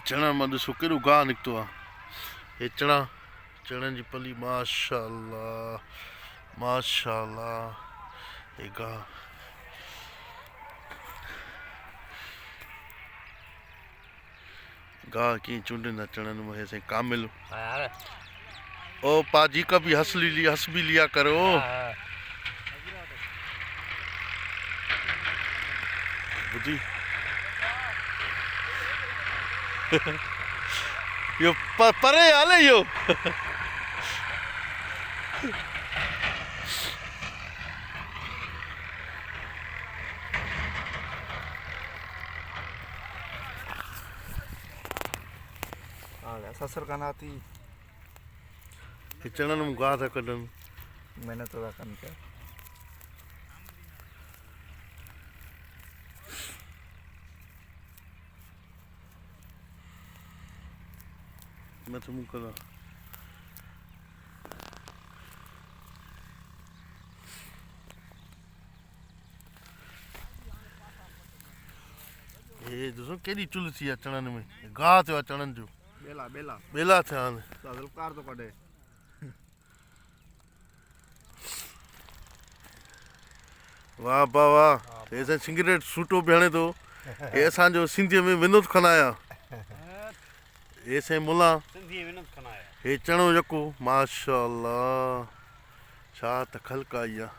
चणा मां ॾिसो केॾो गाह निकितो आहे। हे चणनि जी पली माशाअल्लाह माशाअल्लाह। हे गाह कीअं चूंडींदा चणनि में। हे साईं कामिल ओ पाजी का भी हंस भी लिया करो। बुधी यो परे हले यो ससुर का नाती चणनि में गाह था कढनि। मेहनत था कनि पिया। मैं तो मुँह करा ये ॾिसो केॾी चुल्ह थी आहे चणनि में। गाह थियो आहे चणनि जो। बेला थिया आहिनि। कार तो कढे। वाह वाह वाह। हे साईं सिगरेट सूटो बि हणे थो। हे असांजो सिंधीअ में विनोद खनाया। हे साईं मुला हे चणो यको माशाअल्लाह। छा त ख़ल्क़ आई आहे।